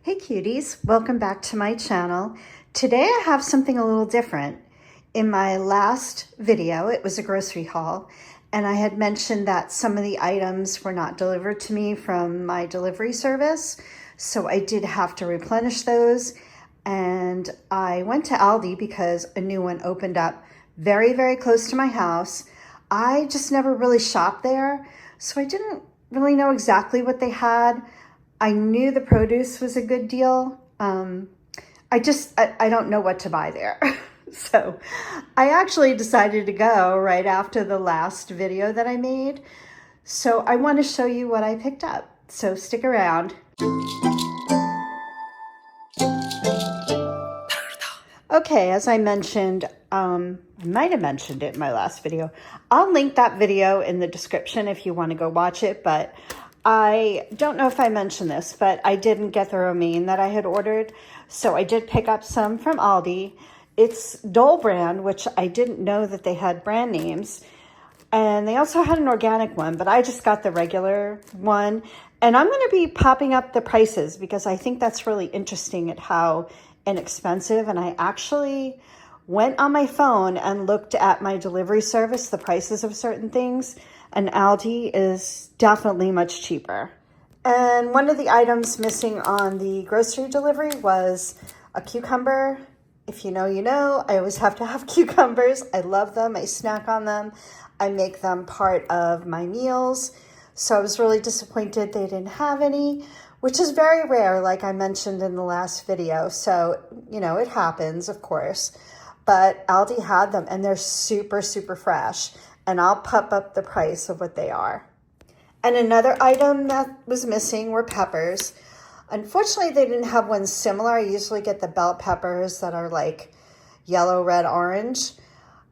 Hey cuties, welcome back to my channel. Today I have something a little different. In my last video, it was a grocery haul, and I had mentioned that some of the items were not delivered to me from my delivery service, so I did have to replenish those. And I went to Aldi because a new one opened up very, very close to my house. I just never really shopped there, so I didn't really know exactly what they had. I knew the produce was a good deal. I don't know what to buy there. So I actually decided to go right after the last video that I made. So I want to show you what I picked up. So stick around. Okay, as I mentioned, I might have mentioned it in my last video. I'll link that video in the description if you want to go watch it, but I don't know if I mentioned this, but I didn't get the romaine that I had ordered. So I did pick up some from Aldi. It's Dole brand, which I didn't know that they had brand names. And they also had an organic one, but I just got the regular one. And I'm going to be popping up the prices because I think that's really interesting at how inexpensive. And I actually went on my phone and looked at my delivery service, the prices of certain things. And Aldi is definitely much cheaper. And one of the items missing on the grocery delivery was a cucumber. If you know, you know. I always have to have cucumbers. I love them. I snack on them. I make them part of my meals. So I was really disappointed they didn't have any, which is very rare, like I mentioned in the last video. So, you know, it happens, of course. But Aldi had them, and they're super, super fresh. And I'll pop up the price of what they are. And another item that was missing were peppers. Unfortunately, they didn't have one similar. I usually get the bell peppers that are like yellow, red, orange.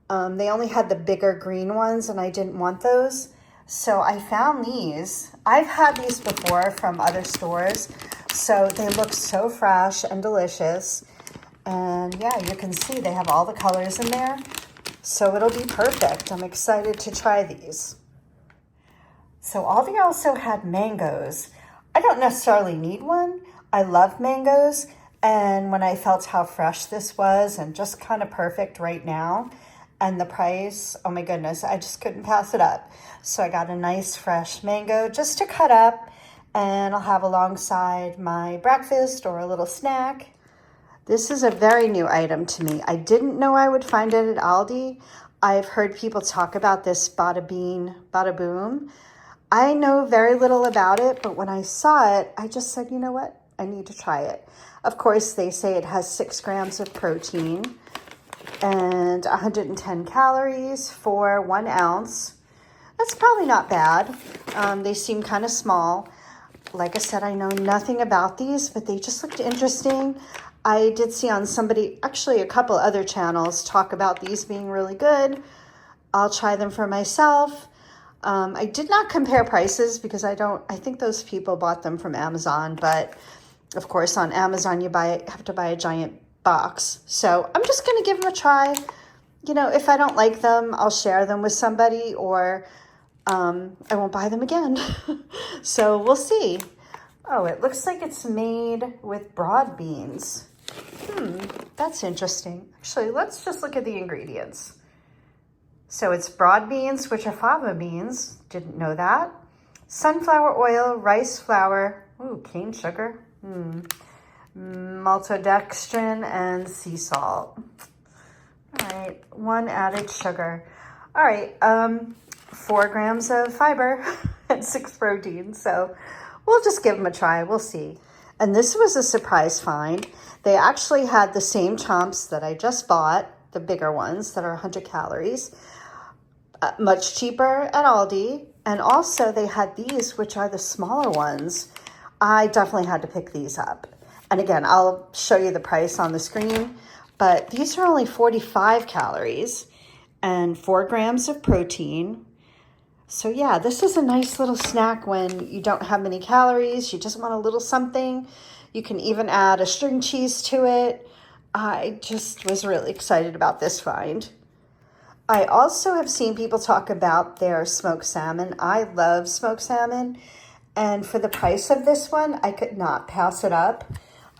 They only had the bigger green ones, and I didn't want those. So I found these. I've had these before from other stores. So they look so fresh and delicious. And yeah, you can see they have all the colors in there. So it'll be perfect. I'm excited to try these. So Aldi also had mangoes. I don't necessarily need one. I love mangoes. And when I felt how fresh this was and just kind of perfect right now, and the price, oh my goodness, I just couldn't pass it up. So I got a nice fresh mango just to cut up, and I'll have alongside my breakfast or a little snack. This is a very new item to me. I didn't know I would find it at Aldi. I've heard people talk about this bada bean, bada boom. I know very little about it, but when I saw it, I just said, you know what? I need to try it. Of course, they say it has 6 grams of protein and 110 calories for 1 ounce. That's probably not bad. They seem kind of small. Like I said, I know nothing about these, but they just looked interesting. I did see on somebody, actually a couple other channels, talk about these being really good. I'll try them for myself. I did not compare prices because I think those people bought them from Amazon, but of course on Amazon you have to buy a giant box. So I'm just going to give them a try. You know, if I don't like them, I'll share them with somebody, or I won't buy them again. So we'll see. Oh, it looks like it's made with broad beans. That's interesting. Actually, let's just look at the ingredients. So it's broad beans, which are fava beans. Didn't know that. Sunflower oil, rice flour, cane sugar, maltodextrin, and sea salt. All right, 1 added sugar. All right, 4 grams of fiber and 6 protein. So we'll just give them a try. We'll see. And this was a surprise find. They actually had the same chomps that I just bought, the bigger ones that are 100 calories, much cheaper at Aldi. And also they had these, which are the smaller ones. I definitely had to pick these up. And again, I'll show you the price on the screen, but these are only 45 calories and 4 grams of protein. So yeah, this is a nice little snack when you don't have many calories, you just want a little something. You can even add a string cheese to it. I just was really excited about this find. I also have seen people talk about their smoked salmon. I love smoked salmon. And for the price of this one, I could not pass it up.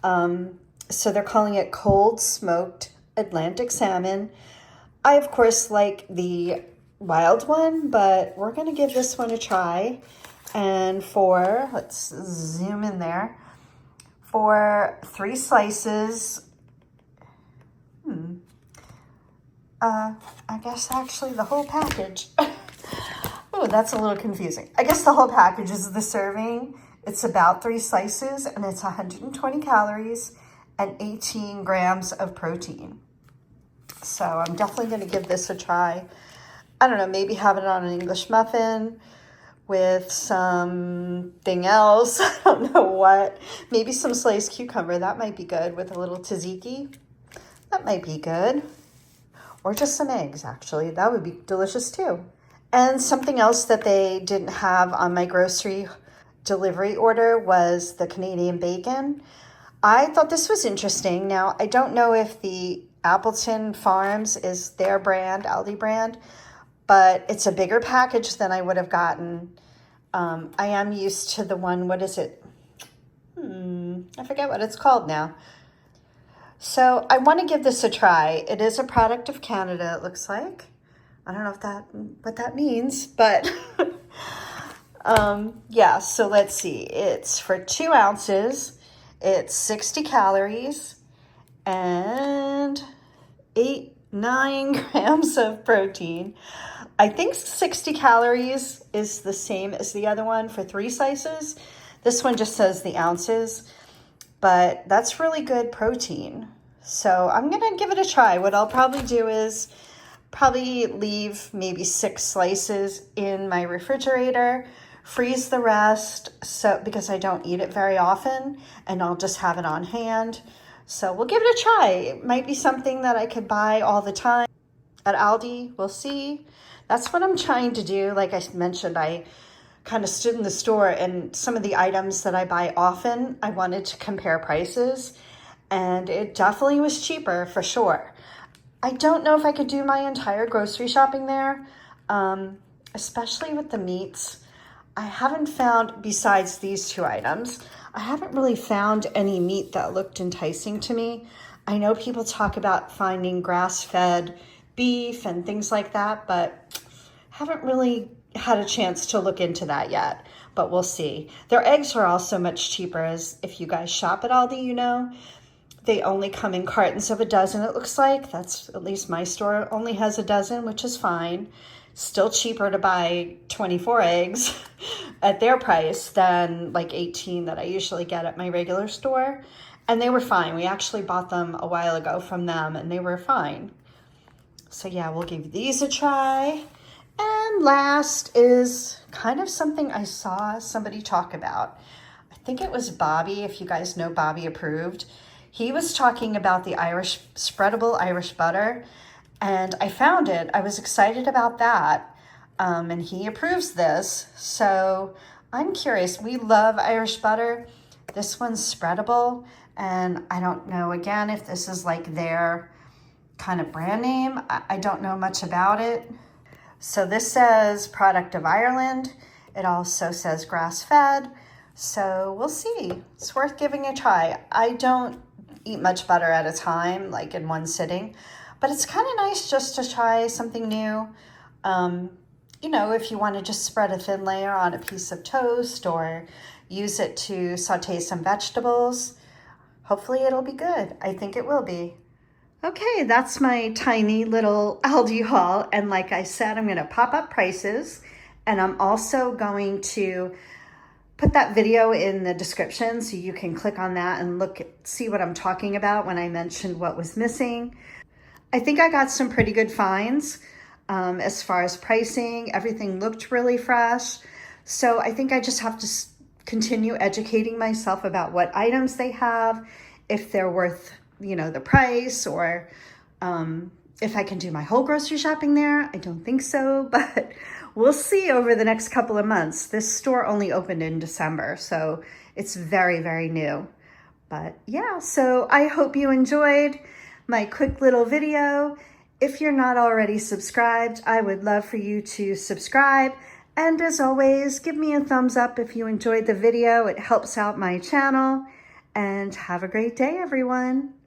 So they're calling it cold smoked Atlantic salmon. I, of course, like the wild one, but we're going to give this one a try. And let's zoom in there, for 3 slices, I guess actually the whole package. Oh, that's a little confusing. I guess the whole package is the serving. It's about 3 slices and it's 120 calories and 18 grams of protein. So I'm definitely going to give this a try. I don't know, maybe have it on an English muffin with something else. I don't know what. Maybe some sliced cucumber. That might be good with a little tzatziki. That might be good. Or just some eggs, actually. That would be delicious too. And something else that they didn't have on my grocery delivery order was the Canadian bacon. I thought this was interesting. Now, I don't know if the Appleton Farms is their brand, Aldi brand, but it's a bigger package than I would have gotten. I am used to the one, what is it? I forget what it's called now. So I want to give this a try. It is a product of Canada, it looks like. I don't know what that means, but yeah, so let's see. It's for 2 ounces. It's 60 calories and 9 grams of protein. I think 60 calories is the same as the other one for 3 slices. This one just says the ounces, but that's really good protein. So I'm going to give it a try. What I'll probably do is leave maybe 6 slices in my refrigerator, freeze the rest because I don't eat it very often, and I'll just have it on hand. So we'll give it a try. It might be something that I could buy all the time at Aldi. We'll see. That's what I'm trying to do. Like I mentioned, I kind of stood in the store, and some of the items that I buy often, I wanted to compare prices, and it definitely was cheaper for sure. I don't know if I could do my entire grocery shopping there, especially with the meats. I haven't found, besides these 2 items, I haven't really found any meat that looked enticing to me. I know people talk about finding grass-fed beef and things like that, but haven't really had a chance to look into that yet, but we'll see. Their eggs are also much cheaper, as if you guys shop at Aldi, you know. They only come in cartons of a dozen, it looks like. That's, at least my store only has a dozen, which is fine. Still cheaper to buy 24 eggs at their price than like 18 that I usually get at my regular store. And they were fine. We actually bought them a while ago from them, and they were fine. So yeah, we'll give these a try. And last is kind of something I saw somebody talk about. I think it was Bobby, if you guys know Bobby Approved. He was talking about the spreadable Irish butter, and I found it. I was excited about that, and he approves this. So I'm curious. We love Irish butter. This one's spreadable, and I don't know, again, if this is like their kind of brand name. I don't know much about it. So this says product of Ireland. It also says grass-fed. So we'll see. It's worth giving a try. I don't eat much butter at a time, like in one sitting, but it's kind of nice just to try something new. You know, if you want to just spread a thin layer on a piece of toast or use it to saute some vegetables, hopefully it'll be good. I think it will be. Okay, that's my tiny little Aldi haul. And like I said, I'm going to pop up prices, and I'm also going to put that video in the description so you can click on that and see what I'm talking about when I mentioned what was missing. I think I got some pretty good finds as far as pricing. Everything looked really fresh. So I think I just have to continue educating myself about what items they have, if they're worth, you know, the price, or if I can do my whole grocery shopping there. I don't think so, but we'll see over the next couple of months. This store only opened in December, so it's very, very new. But yeah, so I hope you enjoyed my quick little video. If you're not already subscribed, I would love for you to subscribe. And as always, give me a thumbs up if you enjoyed the video. It helps out my channel. and have a great day, everyone.